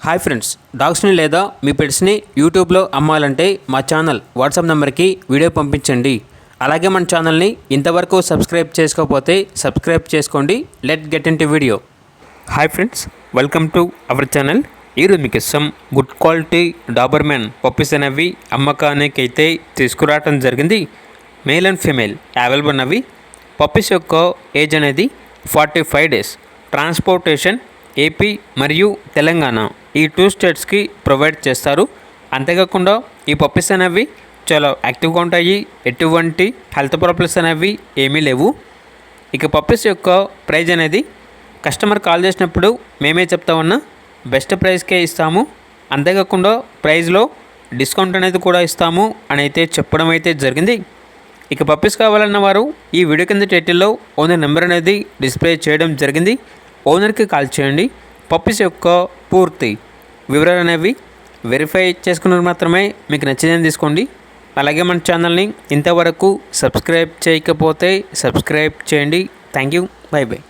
Hi friends, డాగ్స్ని లేదా మీ పెట్స్ని యూట్యూబ్లో అమ్మాలంటే మా ఛానల్ వాట్సాప్ నెంబర్కి వీడియో పంపించండి. అలాగే మన ఛానల్ని ఇంతవరకు సబ్స్క్రైబ్ చేసుకోకపోతే సబ్స్క్రైబ్ చేసుకోండి. Let get in to video. Hi friends, welcome to our channel. ఈరోజు మీకు ఇష్టం గుడ్ క్వాలిటీ డాబర్మెన్ పప్పీస్ అనేవి అమ్మకానికి అయితే తీసుకురావడం జరిగింది. మేల్ అండ్ ఫీమేల్ అవైలబుల్ ఉన్నవి. పప్పీస్ యొక్క ఏజ్ అనేది 45 డేస్. ట్రాన్స్పోర్టేషన్ ఏపీ మరియు తెలంగాణ ఈ 2 స్టేట్స్కి ప్రొవైడ్ చేస్తారు. అంతేకాకుండా ఈ పప్పీస్ అనేవి చాలా యాక్టివ్గా ఉంటాయి. ఎటువంటి హెల్త్ ప్రాబ్లమ్స్ అనేవి ఏమీ లేవు. ఇక పప్పీస్ యొక్క ప్రైజ్ అనేది కస్టమర్ కాల్ చేసినప్పుడు మేమే చెప్తా ఉన్నా బెస్ట్ ప్రైస్కే ఇస్తాము. అంతేకాకుండా ప్రైజ్లో డిస్కౌంట్ అనేది కూడా ఇస్తాము అని అయితే చెప్పడం అయితే జరిగింది. ఇక పప్పీస్ కావాలన్న వారు ఈ వీడియో కింద టైటిల్లో ఓనర్ నెంబర్ అనేది డిస్ప్లే చేయడం జరిగింది. ఓనర్కి కాల్ చేయండి. పప్పీస్ యొక్క పూర్తి వివరాలు అనేవి వెరిఫై చేసుకున్నది మాత్రమే మీకు నచ్చిందని తీసుకోండి. అలాగే మన ఛానల్ని ఇంతవరకు సబ్స్క్రైబ్ చేయకపోతే సబ్స్క్రైబ్ చేయండి. Thank you. By by.